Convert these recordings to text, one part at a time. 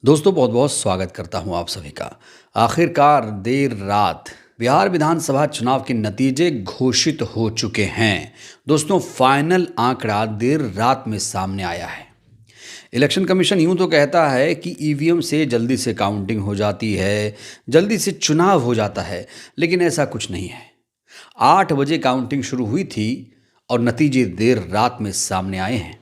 दोस्तों बहुत बहुत स्वागत करता हूं आप सभी का। आखिरकार देर रात बिहार विधानसभा चुनाव के नतीजे घोषित हो चुके हैं। दोस्तों फाइनल आंकड़ा देर रात में सामने आया है। इलेक्शन कमीशन यूं तो कहता है कि ईवीएम से जल्दी से काउंटिंग हो जाती है, जल्दी से चुनाव हो जाता है, लेकिन ऐसा कुछ नहीं है। 8 बजे काउंटिंग शुरू हुई थी और नतीजे देर रात में सामने आए हैं।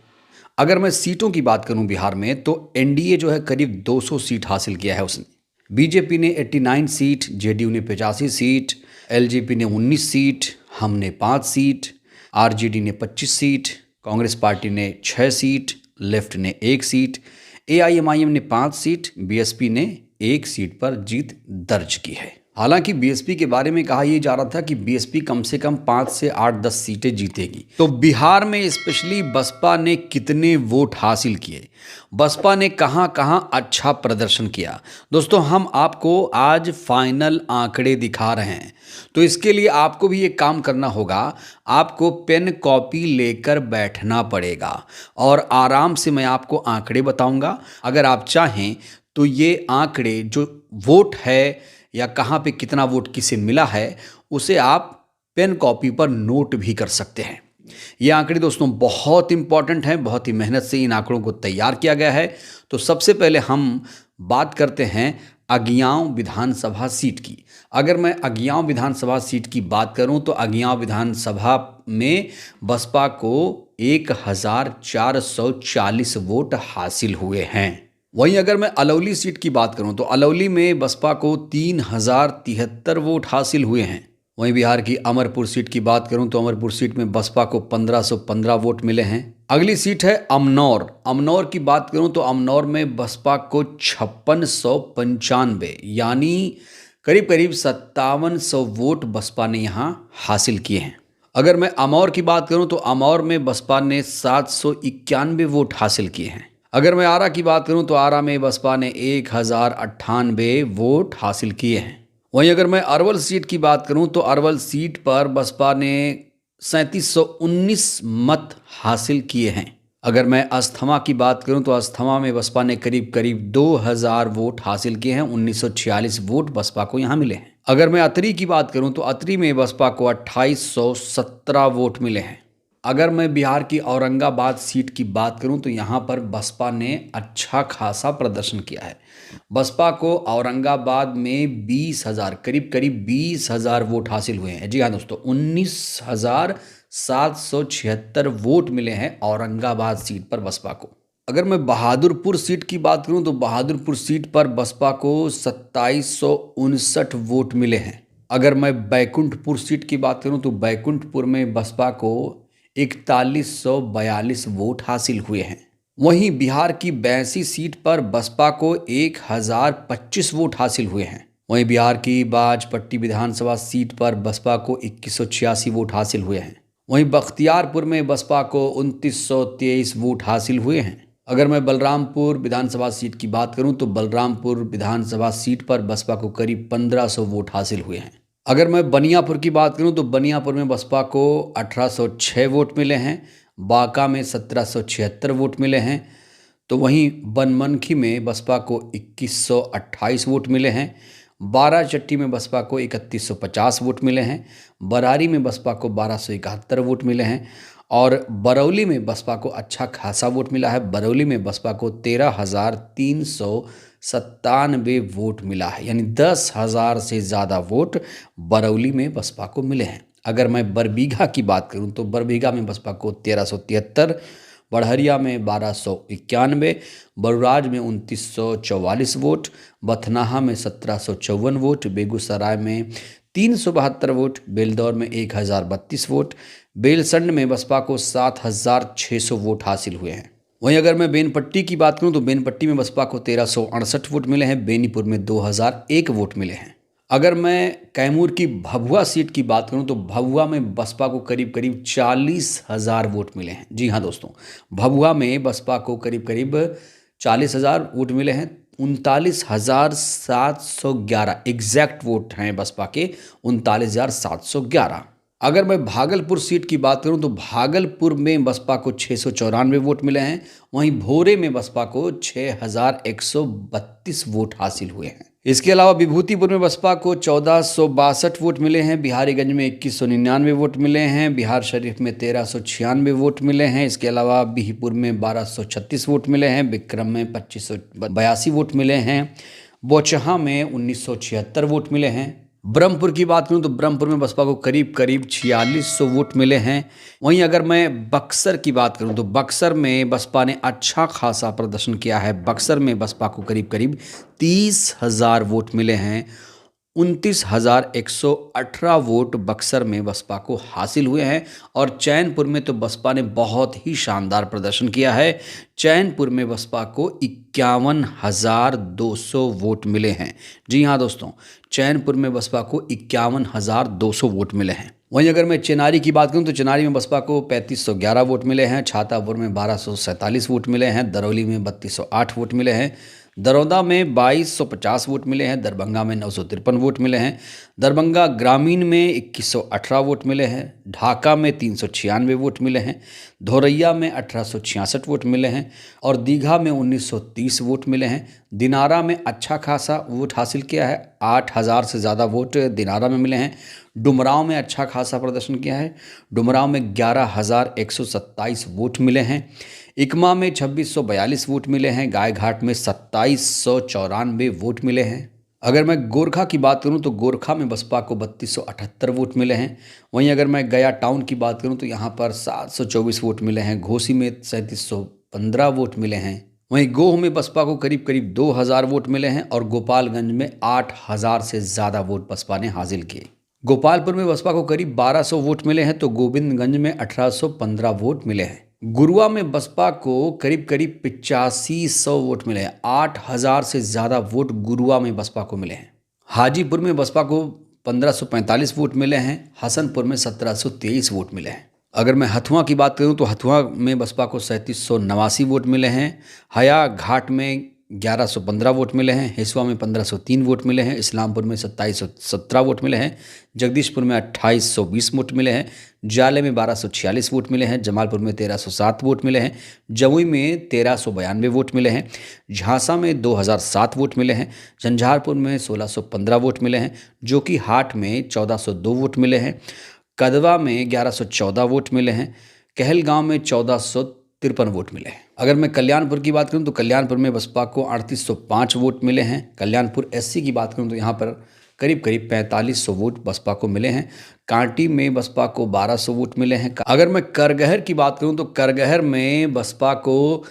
अगर मैं सीटों की बात करूं बिहार में तो एनडीए जो है करीब 200 सीट हासिल किया है उसने। बीजेपी ने 89 सीट, जेडीयू ने 85 सीट, एलजेपी ने 19 सीट, हमने 5 सीट, आरजेडी ने 25 सीट, कांग्रेस पार्टी ने 6 सीट, लेफ्ट ने 1 सीट, एआईएमआईएम ने 5 सीट, बीएसपी ने 1 सीट पर जीत दर्ज की है। हालांकि बीएसपी के बारे में कहा यह जा रहा था कि बीएसपी कम से कम 5 से 8-10 सीटें जीतेगी। तो बिहार में स्पेशली बसपा ने कितने वोट हासिल किए, बसपा ने कहां कहां अच्छा प्रदर्शन किया, दोस्तों हम आपको आज फाइनल आंकड़े दिखा रहे हैं। तो इसके लिए आपको भी एक काम करना होगा, आपको पेन कॉपी लेकर बैठना पड़ेगा और आराम से मैं आपको आंकड़े बताऊंगा। अगर आप चाहें तो ये आंकड़े जो वोट है या कहाँ पे कितना वोट किसे मिला है उसे आप पेन कॉपी पर नोट भी कर सकते हैं। ये आंकड़े दोस्तों बहुत इंपॉर्टेंट हैं, बहुत ही मेहनत से इन आंकड़ों को तैयार किया गया है। तो सबसे पहले हम बात करते हैं अगियाँव विधानसभा सीट की। अगर मैं अगियाँव विधानसभा सीट की बात करूं तो अगियाँव विधानसभा में बसपा को 1440 वोट हासिल हुए हैं। वहीं अगर मैं अलौली सीट की बात करूं तो अलौली में बसपा को 3073 वोट हासिल हुए हैं। वहीं बिहार की अमरपुर सीट की बात करूं तो अमरपुर सीट में बसपा को 1515 वोट मिले हैं। अगली सीट है अमनौर। अमनौर की बात करूं तो अमनौर में बसपा को 5695 यानी करीब करीब 5700 वोट बसपा ने यहां हासिल किए हैं। अगर मैं अमौर की बात करूं तो अमौर में बसपा ने 791 वोट हासिल किए हैं। अगर मैं आरा की बात करूं तो आरा में बसपा ने 1098 वोट हासिल किए हैं। वहीं अगर मैं अरवल सीट की बात करूं तो अरवल सीट पर बसपा ने 3719 मत हासिल किए हैं। अगर मैं अस्थमा की बात करूं तो अस्थमा में बसपा ने करीब करीब 2000 वोट हासिल किए हैं। 1946 वोट बसपा को यहां मिले हैं। अगर मैं अतरी की बात करूं तो अतरी में बसपा को 2817 वोट मिले हैं। अगर मैं बिहार की औरंगाबाद सीट की बात करूं तो यहां पर बसपा ने अच्छा खासा प्रदर्शन किया है। बसपा को औरंगाबाद में 20,000 करीब करीब 20,000 वोट हासिल हुए हैं। जी हाँ दोस्तों, 19,776 वोट मिले हैं औरंगाबाद सीट पर बसपा को। अगर मैं बहादुरपुर सीट की बात करूं तो बहादुरपुर सीट पर बसपा को 2759 वोट मिले हैं। अगर मैं बैकुंठपुर सीट की बात करूं तो बैकुंठपुर में बसपा को 4142 वोट हासिल हुए हैं। वहीं बिहार की 82 सीट पर बसपा को 1025 वोट हासिल हुए हैं। वहीं बिहार की बाजपट्टी विधानसभा सीट पर बसपा को 2186 वोट हासिल हुए हैं। वहीं बख्तियारपुर में बसपा को 2923 वोट हासिल हुए हैं। अगर मैं बलरामपुर विधानसभा सीट की बात करूं तो बलरामपुर विधानसभा सीट पर बसपा को करीब 1500 वोट हासिल हुए हैं। अगर मैं बनियापुर की बात करूं तो बनियापुर में बसपा को 1806 वोट मिले हैं। बांका में 1776 वोट मिले हैं। तो वहीं बनमनखी में बसपा को 2128 वोट मिले हैं। बाराचट्टी में बसपा को 3150 वोट मिले हैं। बरारी में बसपा को 1271 वोट मिले हैं। और बरौली में बसपा को अच्छा खासा वोट मिला है। बरौली में बसपा को 13,397 वोट मिला है, यानी 10,000 से ज़्यादा वोट बरौली में बसपा को मिले हैं। अगर मैं बरबीघा की बात करूं तो बरबीघा में बसपा को 1373, बढ़हरिया में 1291, बरुराज में 2944 वोट, बथनाहा में 1754 वोट, बेगूसराय में 372 वोट, बेलदौर में 1032 वोट, बेलसंड में बसपा को 7600 वोट हासिल हुए हैं। वहीं अगर मैं बेनपट्टी की बात करूं तो बेनपट्टी में बसपा को 1368 वोट मिले हैं। बेनीपुर में 2001 वोट मिले हैं। अगर मैं कैमूर की भभुआ सीट की बात करूं तो भभुआ में बसपा को करीब करीब 40,000 वोट मिले हैं। जी हाँ दोस्तों, भभुआ में बसपा को करीब करीब 40,000 वोट मिले हैं। 39,711 एग्जैक्ट वोट हैं बसपा के, 39,711। अगर मैं भागलपुर सीट की बात करूं तो भागलपुर में बसपा को 694 वोट मिले हैं। वहीं भोरे में बसपा को 6132 वोट हासिल हुए हैं। इसके अलावा विभूतिपुर में बसपा को 1462 वोट मिले हैं। बिहारीगंज में 2199 वोट मिले हैं। बिहार शरीफ में 1396 वोट मिले हैं। इसके अलावा बिहपुर में 1236 वोट मिले हैं। विक्रम में 2582 वोट मिले हैं। बोचहा में 1976 वोट मिले हैं। ब्रह्मपुर की बात करूं तो ब्रह्मपुर में बसपा को करीब 4600 वोट मिले हैं। वहीं अगर मैं बक्सर की बात करूं तो बक्सर में बसपा ने अच्छा खासा प्रदर्शन किया है। बक्सर में बसपा को करीब 30,000 वोट मिले हैं। 29,118 वोट बक्सर में बसपा को हासिल हुए हैं। और चैनपुर में तो बसपा ने बहुत ही शानदार प्रदर्शन किया है। चैनपुर में बसपा को 51,200 वोट मिले हैं। जी हाँ दोस्तों, चैनपुर में बसपा को 51,200 वोट मिले हैं। वहीं अगर मैं चेनारी की बात करूं तो चेनारी में बसपा को 3511 वोट मिले हैं। छातापुर में 1247 वोट मिले हैं। दरौली में 3208 वोट मिले हैं। दरौदा में 2250 वोट मिले हैं। दरभंगा में 953 वोट मिले हैं। दरभंगा ग्रामीण में 2118 वोट मिले हैं। ढाका में 396 वोट मिले हैं। धोरैया में 1866 वोट मिले हैं। और दीघा में 1930 वोट मिले हैं। दिनारा में अच्छा खासा वोट हासिल किया है। 8000 से ज़्यादा वोट दिनारा में मिले हैं। डुमरांव में अच्छा खासा प्रदर्शन किया है। डुमरांव में 11,127 वोट मिले हैं। इकमा में 2642 वोट मिले हैं। गायघाट में 2794 वोट मिले हैं। अगर मैं गोरखा की बात करूं तो गोरखा में बसपा को 3278 वोट मिले हैं। वहीं अगर मैं गया टाउन की बात करूं तो यहां पर 724 वोट मिले हैं। घोसी में 3715 वोट मिले हैं। वहीं गोह में बसपा को करीब 2000 वोट मिले हैं। और गोपालगंज में 8000 से ज़्यादा वोट बसपा ने हासिल किए। गोपालपुर में बसपा को करीब 1200 वोट मिले हैं तो गोविंदगंज में 1815 वोट मिले हैं। गुरुआ में बसपा को करीब 8500 वोट मिले हैं। 8000 से ज़्यादा वोट गुरुआ में बसपा को मिले हैं। हाजीपुर में बसपा को 1545 वोट मिले हैं। हसनपुर में 1723 वोट मिले हैं। अगर मैं हथुआ की बात करूं तो हथुआ में बसपा को 3789 वोट मिले हैं। हया घाट में 1115 वोट मिले हैं। हिसुआ में 1503 वोट मिले हैं। इस्लामपुर में 2717 वोट मिले हैं। जगदीशपुर में 2820 वोट मिले हैं। जाले में 1246 वोट मिले हैं। जमालपुर में 1307 वोट मिले हैं। जमुई में 1392 वोट मिले हैं। झांसा में 2007 वोट मिले हैं। झंझारपुर में 1615 वोट मिले हैं। जोकी हाट में 1402 वोट मिले हैं। कदवा में 1114 वोट मिले हैं। कहलगांव में 1453 वोट मिले हैं। अगर मैं कल्याणपुर की बात करूं तो कल्याणपुर में बसपा को 3805 वोट मिले हैं। कल्याणपुर एससी की बात करूं तो यहां पर करीब 4500 वोट बसपा को मिले हैं। कांटी में बसपा को 1200 वोट मिले हैं। अगर मैं करगहर की बात करूं तो करगहर में बसपा को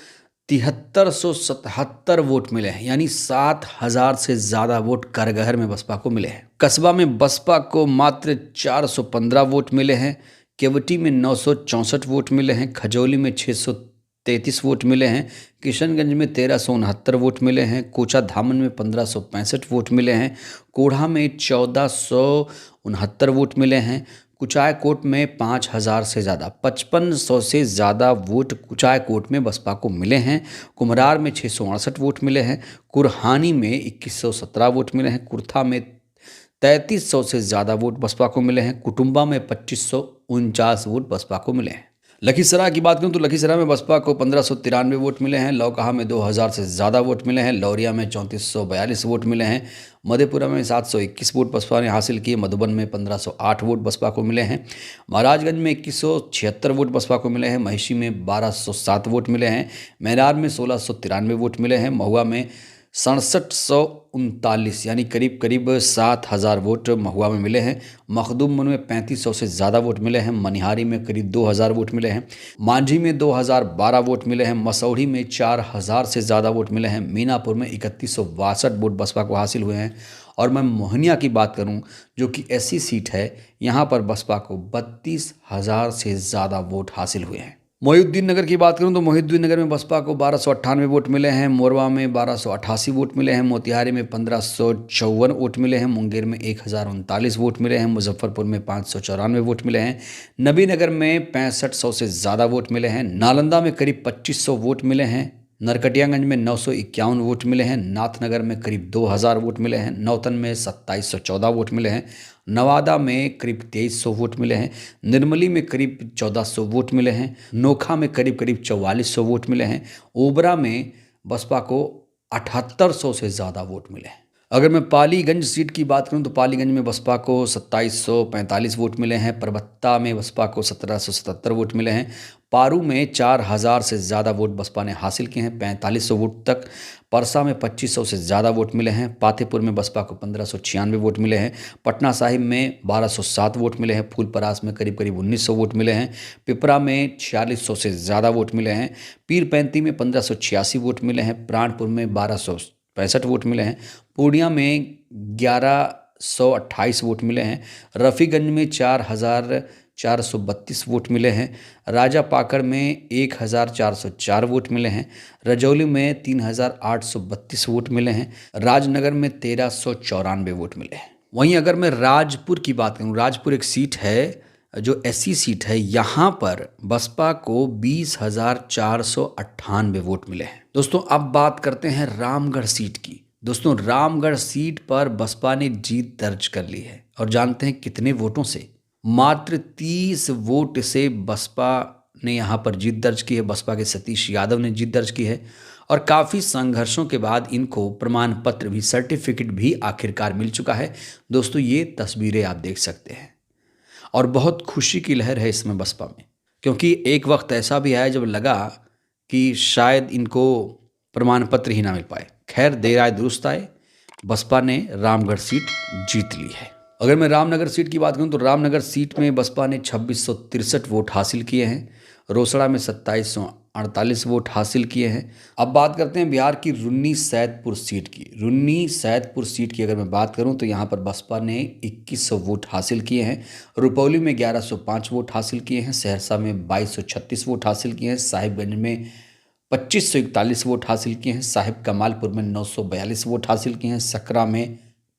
7377 वोट मिले हैं। यानी 7000 से ज़्यादा वोट करगहर में बसपा को मिले हैं। कस्बा में बसपा को मात्र 415 वोट मिले हैं। केवटी में 964 वोट मिले हैं। खजौली में 633 वोट मिले हैं। किशनगंज में 1369 वोट मिले हैं। कोचा धामन में 1565 वोट मिले हैं। कोढ़ा में 1469 वोट मिले हैं। कुचायकोट में 5000 से ज़्यादा 5500 से ज़्यादा वोट कुचायकोट में बसपा को मिले हैं। कुम्हरार में 668 वोट मिले हैं। कुरहानी में 2117 वोट मिले हैं। कुर्था में 3300 से ज़्यादा वोट बसपा को मिले हैं। कुटुम्बा में 2549 वोट बसपा को मिले हैं। लखीसराय की बात करूं तो लखीसराय में बसपा को 1593 वोट मिले हैं। लौकहा में 2000 से ज़्यादा वोट मिले हैं। लौरिया में 3442 वोट मिले हैं। मधेपुरा में 721 वोट बसपा ने हासिल किए। मधुबन में 1508 वोट बसपा को मिले हैं। महाराजगंज में 2176 वोट बसपा को मिले हैं। महिषी में 1207 वोट मिले हैं। मैनार में 1693 वोट मिले हैं। महुआ में 6739 यानी करीब 7000 वोट महुआ में मिले हैं। मखदूमपुर में 3500 से ज़्यादा वोट मिले हैं। मनिहारी में करीब 2000 वोट मिले हैं। मांझी में 2012 वोट मिले हैं। मसौढ़ी में 4000 से ज़्यादा वोट मिले हैं। मीनापुर में 3162 वोट बसपा को हासिल हुए हैं। और मैं मोहनिया की बात करूं जो कि ऐसी सीट है, यहाँ पर बसपा को 32,000 से ज़्यादा वोट हासिल हुए हैं। मोहिउद्दीन नगर की बात करूं तो मोहिउद्दीन नगर में बसपा को 1298 वोट मिले हैं। मोरवा में 1288 वोट मिले हैं। मोतिहारी में 1554 वोट मिले हैं। मुंगेर में 1039 वोट मिले हैं। मुजफ्फरपुर में 594 वोट मिले हैं। नबीनगर में 6500 से ज़्यादा वोट मिले हैं। नालंदा में करीब 2500 वोट मिले हैं। नरकटियागंज में 951 वोट मिले हैं, नाथनगर में करीब 2000 वोट मिले हैं, नौतन में 2714 वोट मिले हैं, नवादा में करीब 2300 वोट मिले हैं, निर्मली में करीब 1400 वोट मिले हैं, नोखा में करीब करीब 4400 वोट मिले हैं, ओबरा में बसपा को 7800 से ज़्यादा वोट मिले हैं। अगर मैं पालीगंज सीट की बात करूं तो पालीगंज में बसपा को 2745 वोट मिले हैं, परबत्ता में बसपा को 1777 वोट मिले हैं, पारू में 4000 से ज़्यादा वोट बसपा ने हासिल किए हैं, 4500 वोट तक, परसा में 2500 से ज़्यादा वोट मिले हैं, पातेपुर में बसपा को 1596 वोट मिले हैं, पटना साहिब में 1207 वोट मिले हैं, फूलपरास में करीब करीब 1900 वोट मिले हैं, पिपरा में 4600 से ज़्यादा वोट मिले हैं, पीरपैंती में 1586 वोट मिले हैं, प्राणपुर में 1265 वोट मिले हैं, पूर्णिया में 1128 वोट मिले हैं, रफ़ीगंज में 4432 वोट मिले हैं, राजा पाकड़ में 1404 वोट मिले हैं, रजौली में 3832 वोट मिले हैं, राजनगर में 1394 वोट मिले हैं। वहीं अगर मैं राजपुर की बात करूं, राजपुर एक सीट है जो ऐसी सीट है, यहाँ पर बसपा को 20,498 वोट मिले हैं। दोस्तों अब बात करते हैं रामगढ़ सीट की। दोस्तों रामगढ़ सीट पर बसपा ने जीत दर्ज कर ली है और जानते हैं कितने वोटों से? मात्र 30 वोट से बसपा ने यहाँ पर जीत दर्ज की है। बसपा के सतीश यादव ने जीत दर्ज की है और काफ़ी संघर्षों के बाद इनको प्रमाण पत्र भी, सर्टिफिकेट भी आखिरकार मिल चुका है। दोस्तों ये तस्वीरें आप देख सकते हैं और बहुत खुशी की लहर है इसमें बसपा में, क्योंकि एक वक्त ऐसा भी आया जब लगा कि शायद इनको प्रमाण पत्र ही ना मिल पाए। खैर देर आए दुरुस्त आए, बसपा ने रामगढ़ सीट जीत ली है। अगर मैं रामनगर सीट की बात करूं तो रामनगर सीट में बसपा ने 2663 वोट हासिल किए हैं, रोसड़ा में 2748 वोट हासिल किए हैं। अब बात करते हैं बिहार की रुन्नी सैदपुर सीट की। रुन्नी सैदपुर सीट की अगर मैं बात करूं तो यहाँ पर बसपा ने 2100 वोट हासिल किए हैं, रुपौली में 1105 वोट हासिल किए हैं, सहरसा में 2236 वोट हासिल किए हैं, साहिबगंज में 2541 वोट हासिल किए हैं, साहिब कमालपुर में 942 वोट हासिल किए हैं, सकरा में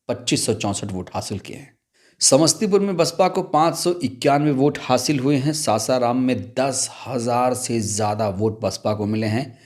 2564 वोट हासिल किए हैं। समस्तीपुर में बसपा को 591 वोट हासिल हुए हैं, सासाराम में 10,000 से ज़्यादा वोट बसपा को मिले हैं,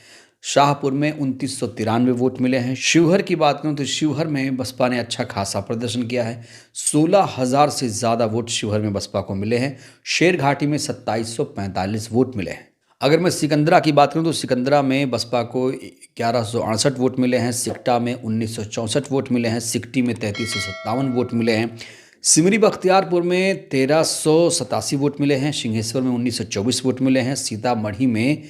शाहपुर में 2993 वोट मिले हैं। शिवहर की बात करूं तो शिवहर में बसपा ने अच्छा खासा प्रदर्शन किया है, 16,000 से ज़्यादा वोट शिवहर में बसपा को मिले हैं। शेरघाटी में 2745 वोट मिले हैं। अगर मैं सिकंदरा की बात करूं तो सिकंदरा में बसपा को 1168 वोट मिले हैं, सिकटा में 1964 वोट मिले हैं, सिकटी में 3357 वोट मिले हैं, सिमरी बख्तियारपुर में 1387 वोट मिले हैं, सिंहेश्वर में 1924 वोट मिले हैं, सीतामढ़ी में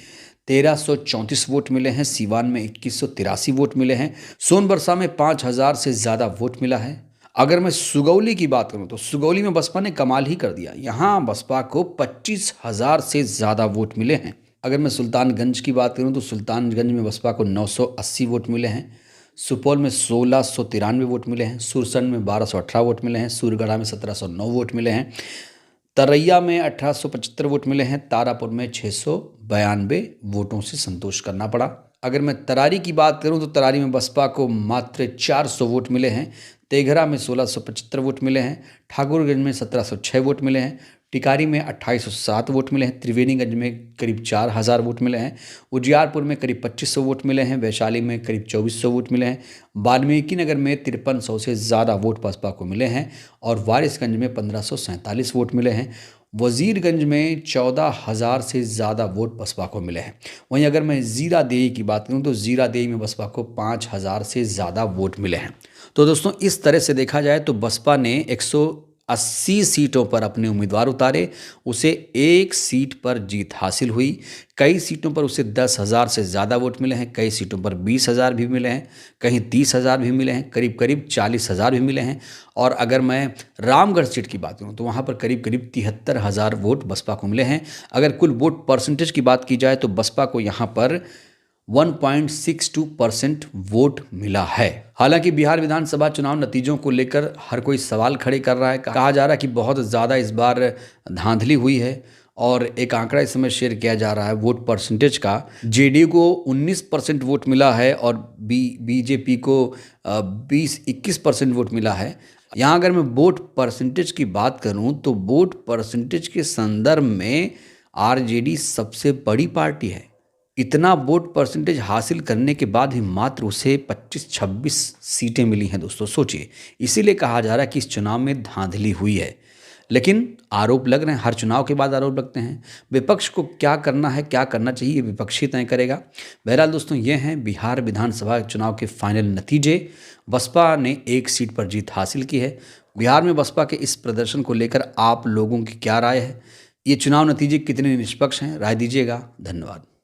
1334 वोट मिले हैं, सीवान में 2183 वोट मिले हैं, सोनबरसा में 5000 से ज़्यादा वोट मिला है। अगर मैं सुगौली की बात करूं तो सुगौली में बसपा ने कमाल ही कर दिया, यहाँ बसपा को 25,000 से ज़्यादा वोट मिले हैं। अगर मैं सुल्तानगंज की बात करूं तो सुल्तानगंज में बसपा को 980 वोट मिले हैं, सुपौल में 1693 वोट मिले हैं, सुरसंड में 1218 वोट मिले हैं, सूरगढ़ा में 1709 वोट मिले हैं, तरैया में 1875 वोट मिले हैं, तारापुर में 692 वोटों से संतोष करना पड़ा। अगर मैं तरारी की बात करूं तो तरारी में बसपा को मात्र 400 वोट मिले हैं, तेघरा में 1675 वोट मिले हैं, ठाकुरगंज में 1706 वोट मिले हैं, टिकारी में 2807 वोट मिले हैं, त्रिवेणीगंज में करीब 4000 वोट मिले हैं, उजियारपुर में करीब 2500 वोट मिले हैं, वैशाली में करीब 2400 वोट मिले हैं, वाल्मीकि नगर में 5300 से ज़्यादा वोट बसपा को मिले हैं और वारिसगंज में 1547 वोट मिले हैं, वजीरगंज में 14,000 से ज़्यादा वोट बसपा को मिले हैं। वहीं अगर मैं जीरादेई की बात करूं तो जीरादेई में बसपा को 5,000 से ज़्यादा वोट मिले हैं। तो दोस्तों इस तरह से देखा जाए तो बसपा ने 180 सीटों पर अपने उम्मीदवार उतारे, उसे एक सीट पर जीत हासिल हुई। कई सीटों पर उसे 10,000 से ज़्यादा वोट मिले हैं, कई सीटों पर 20,000 भी मिले हैं, कहीं 30,000 भी मिले हैं, करीब करीब 40,000 भी मिले हैं। और अगर मैं रामगढ़ सीट की बात करूं तो वहां पर करीब करीब 73,000 वोट बसपा को मिले हैं। अगर कुल वोट परसेंटेज की बात की जाए तो बसपा को यहाँ पर 1.62% वोट मिला है। हालांकि बिहार विधानसभा चुनाव नतीजों को लेकर हर कोई सवाल खड़े कर रहा है। कहा जा रहा है कि बहुत ज़्यादा इस बार धांधली हुई है और एक आंकड़ा इस समय शेयर किया जा रहा है वोट परसेंटेज का। जेडीयू को 19% वोट मिला है और बीजेपी को 20-21% वोट मिला है। यहाँ अगर मैं वोट परसेंटेज की बात करूँ तो वोट परसेंटेज के संदर्भ में आरजेडी सबसे बड़ी पार्टी है। इतना वोट परसेंटेज हासिल करने के बाद भी मात्र उसे 25-26 सीटें मिली हैं दोस्तों, सोचिए। इसीलिए कहा जा रहा है कि इस चुनाव में धांधली हुई है। लेकिन आरोप लग रहे हैं, हर चुनाव के बाद आरोप लगते हैं। विपक्ष को क्या करना है, क्या करना चाहिए, ये विपक्ष ही तय करेगा। बहरहाल दोस्तों, ये हैं बिहार विधानसभा चुनाव के फाइनल नतीजे। बसपा ने एक सीट पर जीत हासिल की है। बिहार में बसपा के इस प्रदर्शन को लेकर आप लोगों की क्या राय है? ये चुनाव नतीजे कितने निष्पक्ष हैं? राय दीजिएगा। धन्यवाद।